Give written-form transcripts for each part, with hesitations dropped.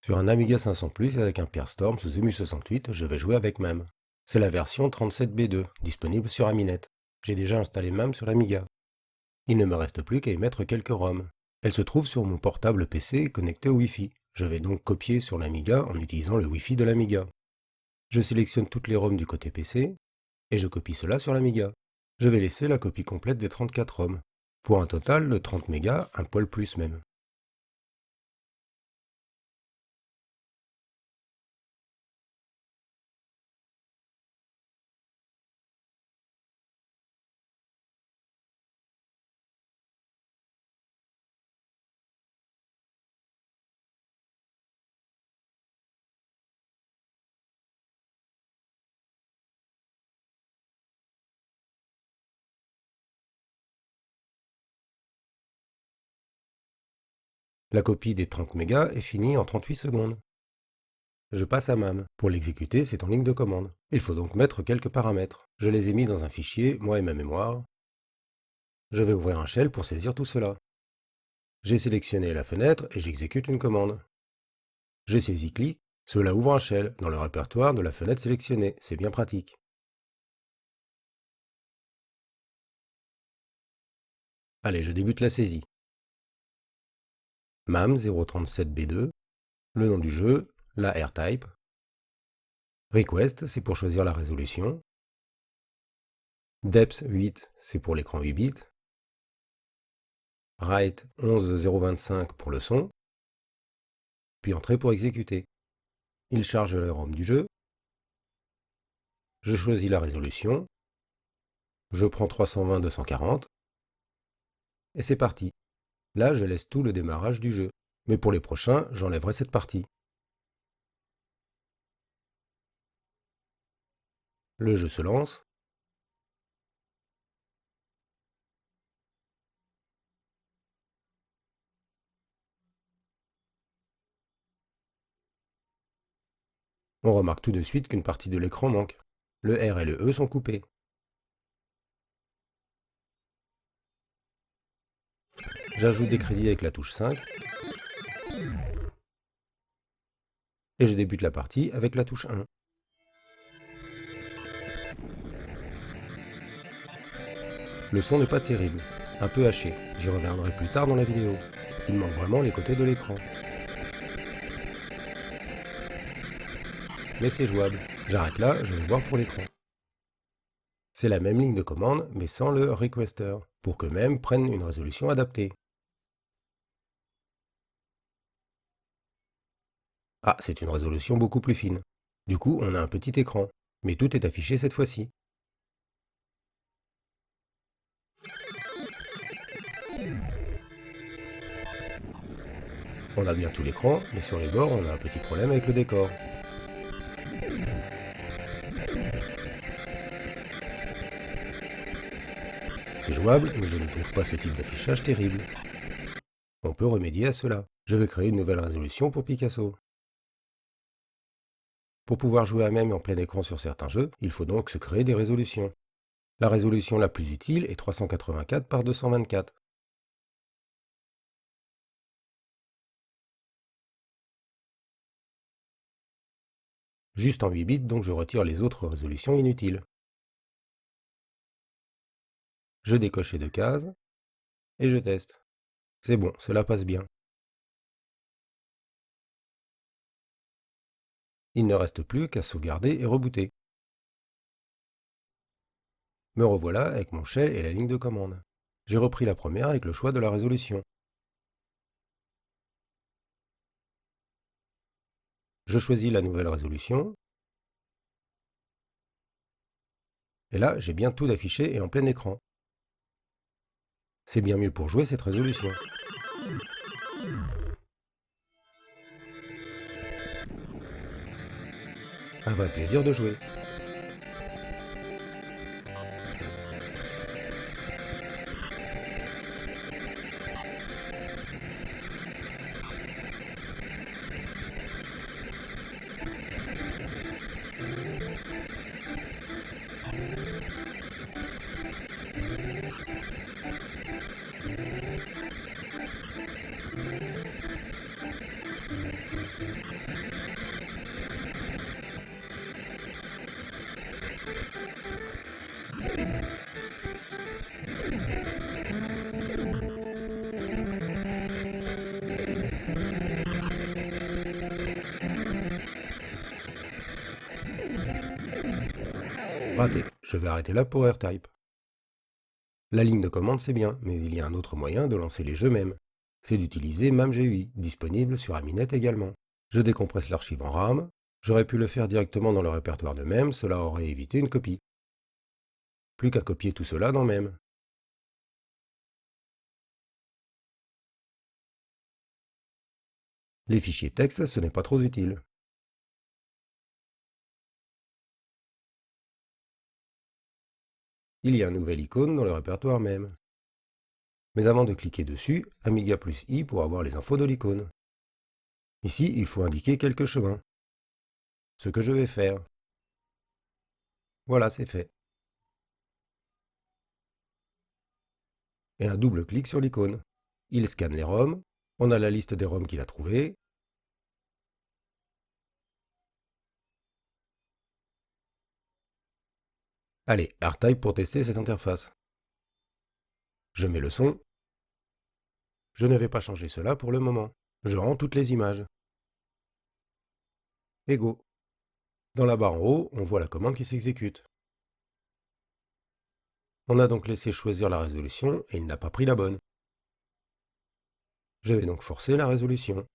Sur un Amiga 500 Plus avec un Peerstorm sous EMU68, je vais jouer avec MAM. C'est la version 37B2, disponible sur Aminet. J'ai déjà installé MAM sur l'Amiga. Il ne me reste plus qu'à y mettre quelques ROM. Elle se trouve sur mon portable PC connecté au Wi-Fi. Je vais donc copier sur l'Amiga en utilisant le Wi-Fi de l'Amiga. Je sélectionne toutes les ROM du côté PC et je copie cela sur l'Amiga. Je vais laisser la copie complète des 34 ROM, pour un total de 30 mégas, un poil plus même. La copie des 30 mégas est finie en 38 secondes. Je passe à MAM. Pour l'exécuter, c'est en ligne de commande. Il faut donc mettre quelques paramètres. Je les ai mis dans un fichier, moi et ma mémoire. Je vais ouvrir un shell pour saisir tout cela. J'ai sélectionné la fenêtre et j'exécute une commande. J'ai saisi clic, cela ouvre un shell dans le répertoire de la fenêtre sélectionnée. C'est bien pratique. Allez, je débute la saisie. MAM 037B2, le nom du jeu, la AirType. Request, c'est pour choisir la résolution. Depth 8, c'est pour l'écran 8 bits. Write 11025 pour le son. Puis Entrée pour exécuter. Il charge le ROM du jeu. Je choisis la résolution. Je prends 320-240. Et c'est parti. Là, je laisse tout le démarrage du jeu. Mais pour les prochains, j'enlèverai cette partie. Le jeu se lance. On remarque tout de suite qu'une partie de l'écran manque. Le R et le E sont coupés. J'ajoute des crédits avec la touche 5. Et je débute la partie avec la touche 1. Le son n'est pas terrible, un peu haché. J'y reviendrai plus tard dans la vidéo. Il manque vraiment les côtés de l'écran. Mais c'est jouable. J'arrête là, je vais voir pour l'écran. C'est la même ligne de commande, mais sans le requester, pour que MAM prenne une résolution adaptée. Ah, c'est une résolution beaucoup plus fine. Du coup, on a un petit écran, mais tout est affiché cette fois-ci. On a bien tout l'écran, mais sur les bords, on a un petit problème avec le décor. C'est jouable, mais je ne trouve pas ce type d'affichage terrible. On peut remédier à cela. Je vais créer une nouvelle résolution pour Picasso. Pour pouvoir jouer à MAM en plein écran sur certains jeux, il faut donc se créer des résolutions. La résolution la plus utile est 384 par 224. Juste en 8 bits, donc je retire les autres résolutions inutiles. Je décoche les deux cases, et je teste. C'est bon, cela passe bien. Il ne reste plus qu'à sauvegarder et rebooter. Me revoilà avec mon shell et la ligne de commande. J'ai repris la première avec le choix de la résolution. Je choisis la nouvelle résolution. Et là, j'ai bien tout affiché et en plein écran. C'est bien mieux pour jouer cette résolution. Un vrai plaisir de jouer. Raté, je vais arrêter là pour AirType. La ligne de commande c'est bien, mais il y a un autre moyen de lancer les jeux même. C'est d'utiliser MAMGUI, disponible sur Aminet également. Je décompresse l'archive en RAM. J'aurais pu le faire directement dans le répertoire de MEM, cela aurait évité une copie. Plus qu'à copier tout cela dans MEM. Les fichiers texte, ce n'est pas trop utile. Il y a une nouvelle icône dans le répertoire MEM. Mais avant de cliquer dessus, Amiga plus I pour avoir les infos de l'icône. Ici, il faut indiquer quelques chemins. Ce que je vais faire. Voilà, c'est fait. Et un double clic sur l'icône. Il scanne les ROM. On a la liste des ROM qu'il a trouvées. Allez, AirType pour tester cette interface. Je mets le son. Je ne vais pas changer cela pour le moment. Je rends toutes les images. Et go. Dans la barre en haut, on voit la commande qui s'exécute. On a donc laissé choisir la résolution et il n'a pas pris la bonne. Je vais donc forcer la résolution.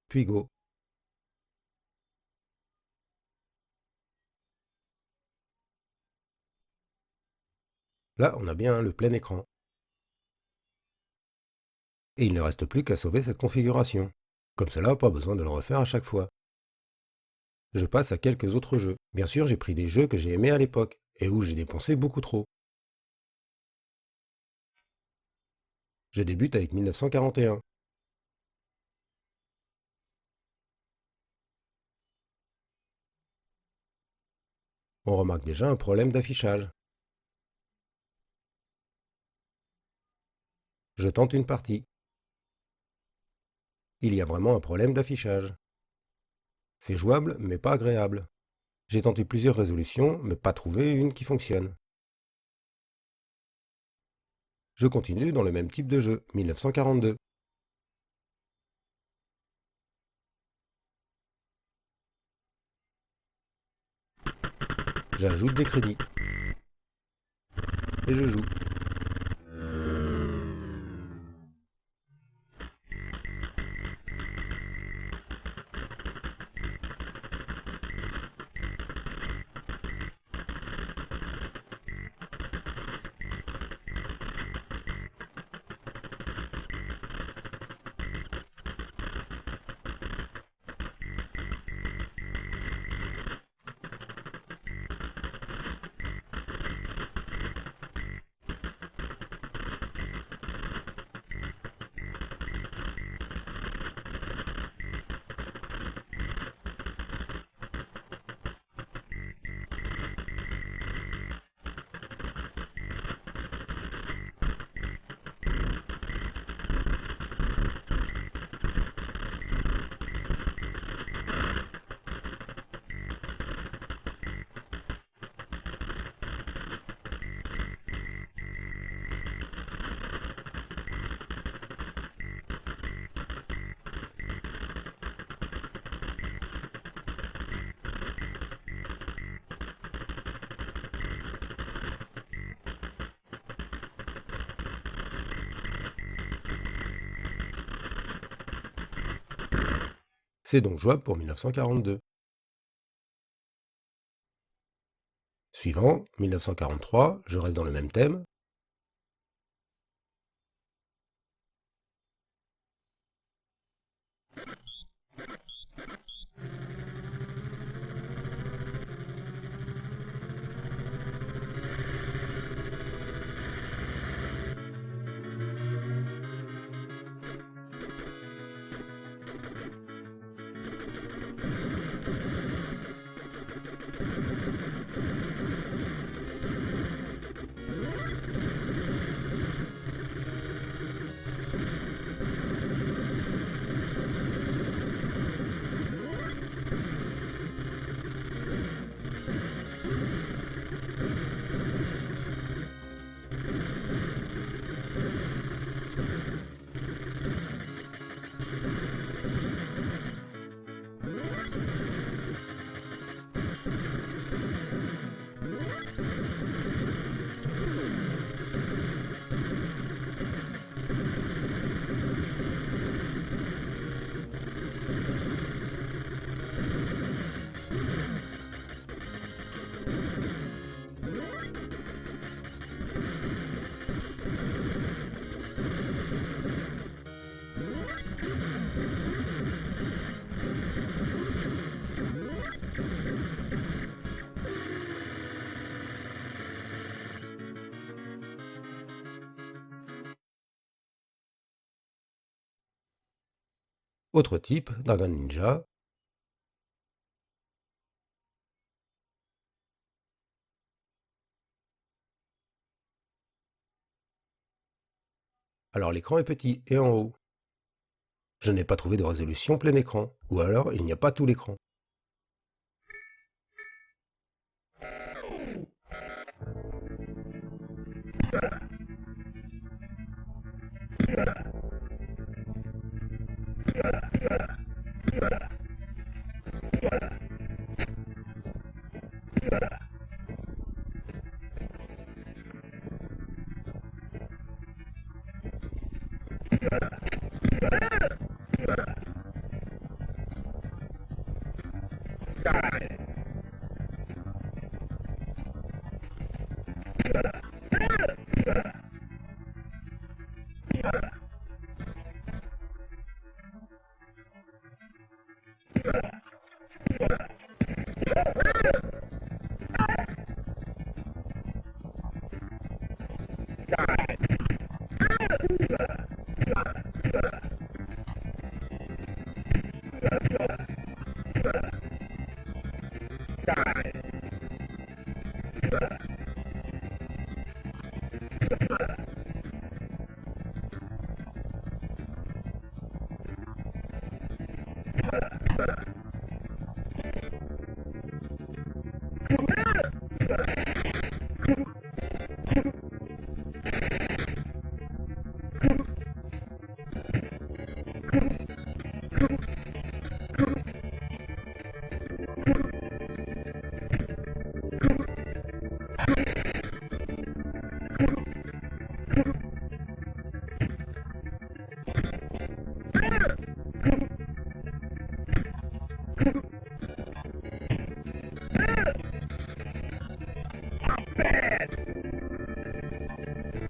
Puis go. Là, on a bien le plein écran. Et il ne reste plus qu'à sauver cette configuration. Comme cela, pas besoin de le refaire à chaque fois. Je passe à quelques autres jeux. Bien sûr, j'ai pris des jeux que j'ai aimés à l'époque, et où j'ai dépensé beaucoup trop. Je débute avec 1941. On remarque déjà un problème d'affichage. Je tente une partie. Il y a vraiment un problème d'affichage. C'est jouable, mais pas agréable. J'ai tenté plusieurs résolutions, mais pas trouvé une qui fonctionne. Je continue dans le même type de jeu, 1942. J'ajoute des crédits. Et je joue. C'est donc jouable pour 1942. Suivant, 1943, je reste dans le même thème. Autre type, Dragon Ninja. Alors l'écran est petit et en haut. Je n'ai pas trouvé de résolution plein écran, ou alors il n'y a pas tout l'écran.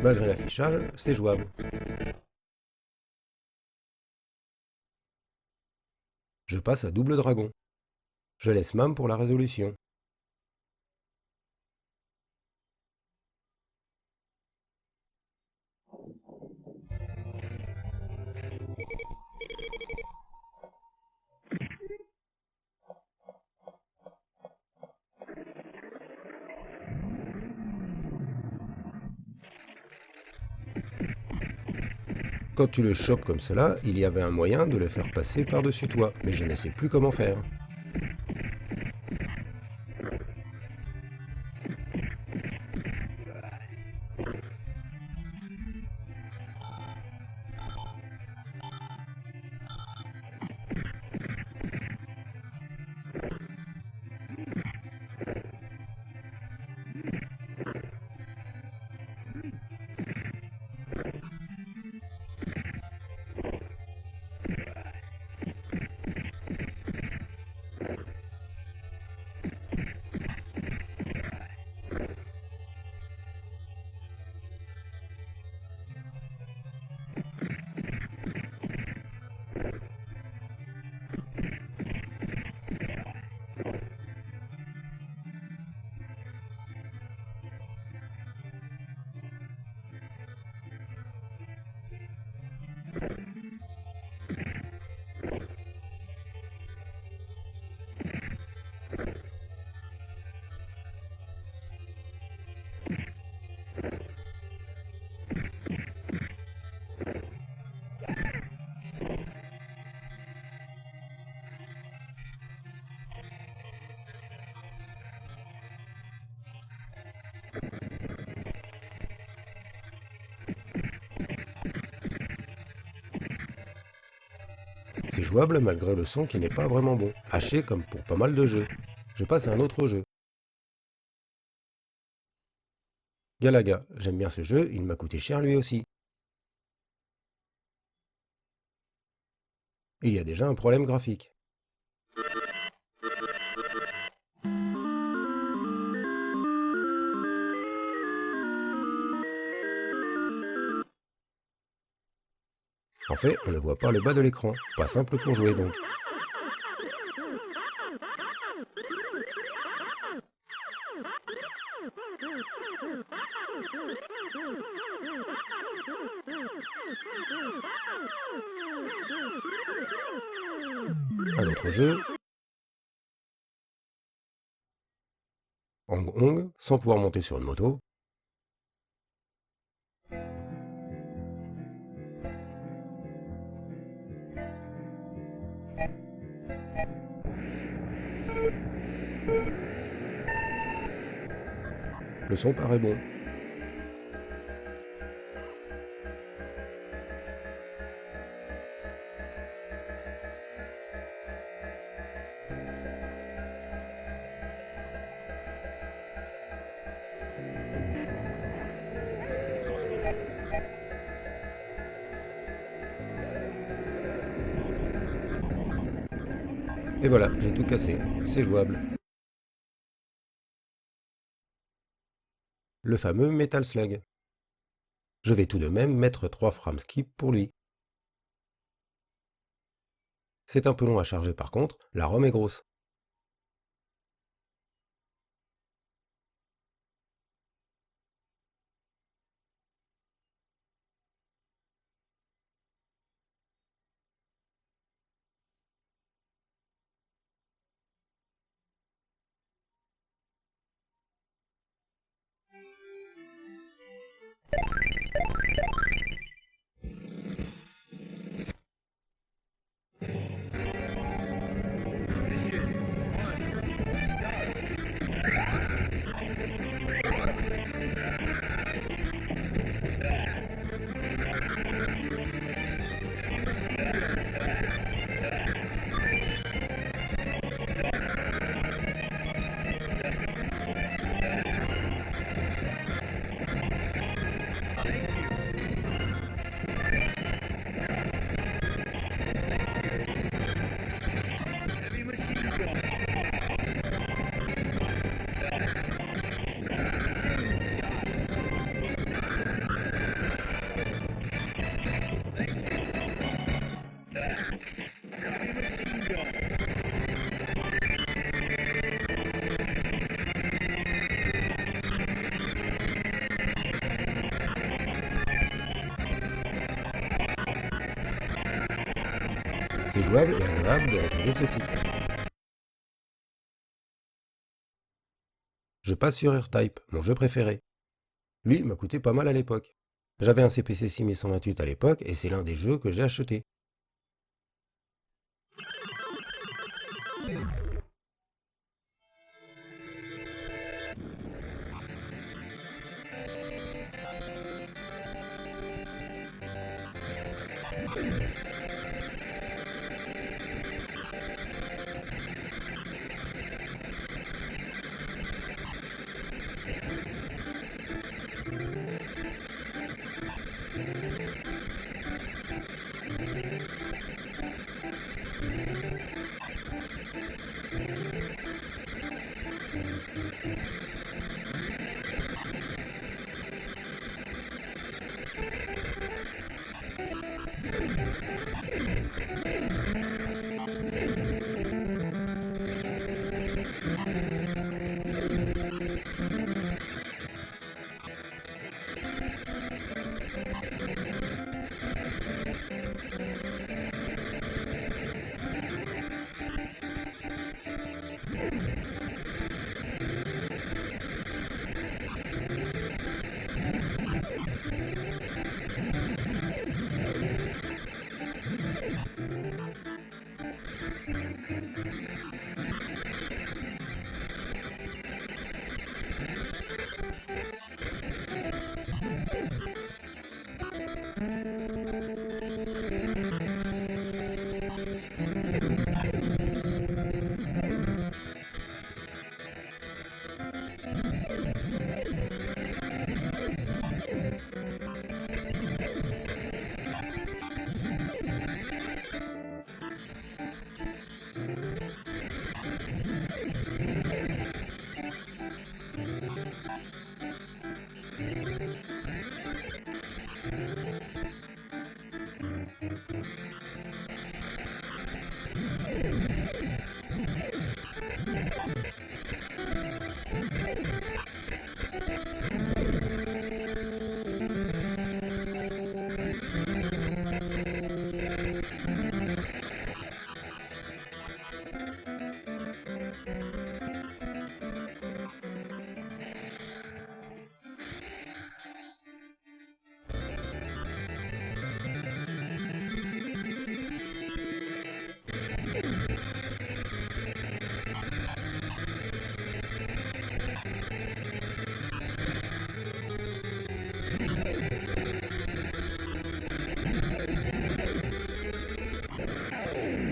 Malgré l'affichage, c'est jouable. Je passe à double dragon. Je laisse MAM pour la résolution. Quand tu le chopes comme cela, il y avait un moyen de le faire passer par-dessus toi, mais je ne sais plus comment faire. C'est jouable malgré le son qui n'est pas vraiment bon, haché comme pour pas mal de jeux. Je passe à un autre jeu. Galaga, j'aime bien ce jeu, il m'a coûté cher lui aussi. Il y a déjà un problème graphique. En fait, on ne voit pas le bas de l'écran, pas simple pour jouer donc. Un autre jeu, Hong Hong, sans pouvoir monter sur une moto. Le son paraît bon. Et voilà, j'ai tout cassé. C'est jouable. Le fameux Metal Slug. Je vais tout de même mettre 3 frames skip pour lui. C'est un peu long à charger par contre, la ROM est grosse. C'est jouable et agréable de retrouver ce titre. Je passe sur R-Type, mon jeu préféré. Lui m'a coûté pas mal à l'époque. J'avais un CPC 6128 à l'époque et c'est l'un des jeux que j'ai acheté.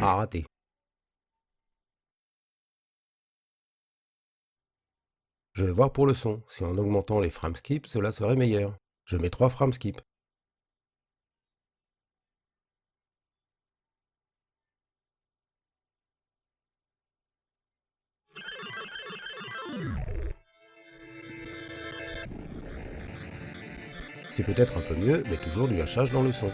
Ah, raté. Je vais voir pour le son. Si en augmentant les frames skip, cela serait meilleur. Je mets 3 frames skip. C'est peut-être un peu mieux, mais toujours du hachage dans le son.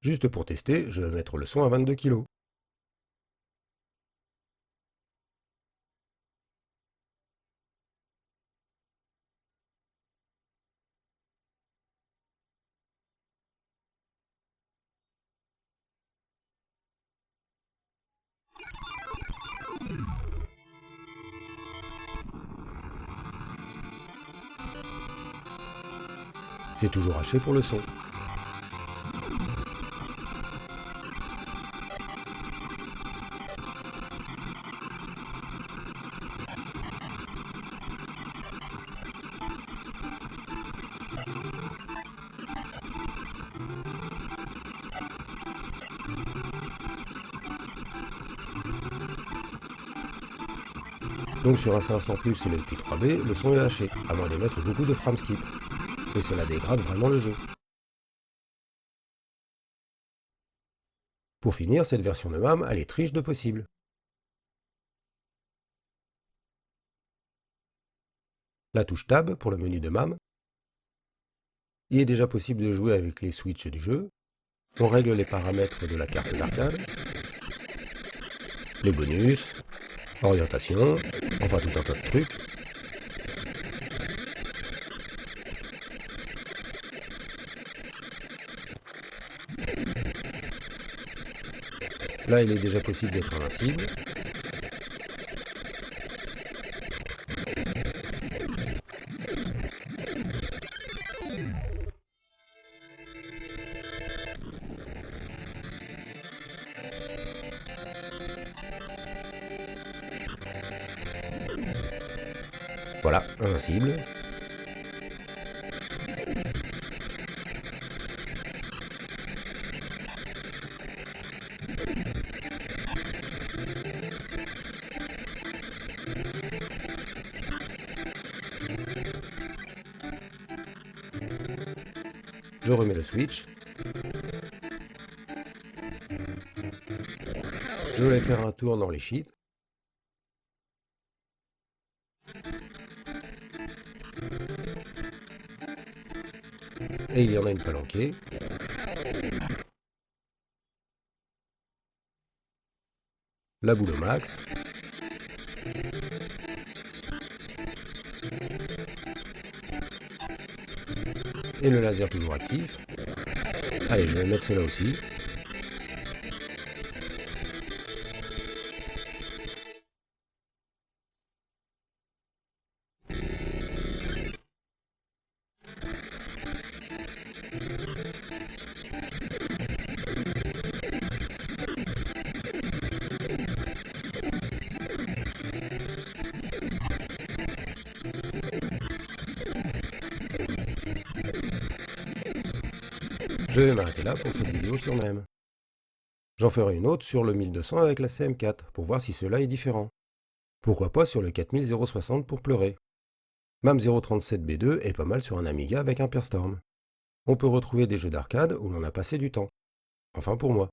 Juste pour tester, je vais mettre le son à 22 kg. C'est toujours haché pour le son. Donc sur un 500 plus et le pi 3B, le son est haché, à moins de mettre beaucoup de frames skip. Et cela dégrade vraiment le jeu. Pour finir, cette version de MAM, elle est triche de possible. La touche Tab pour le menu de MAM. Il est déjà possible de jouer avec les switches du jeu. On règle les paramètres de la carte d'arcade, les bonus, orientation, enfin tout un tas de trucs. Là, il est déjà possible d'être invincible. Voilà, invincible. Je remets le switch. Je vais faire un tour dans les sheets. Et il y en a une palanquée. La boule au max. Et le laser toujours actif. Allez, je vais mettre cela aussi. Je vais m'arrêter là pour cette vidéo sur MEM. J'en ferai une autre sur le 1200 avec la CM4 pour voir si cela est différent. Pourquoi pas sur le 4060 pour pleurer. MAM 037B2 est pas mal sur un Amiga avec un Perstorm. On peut retrouver des jeux d'arcade où l'on a passé du temps. Enfin pour moi.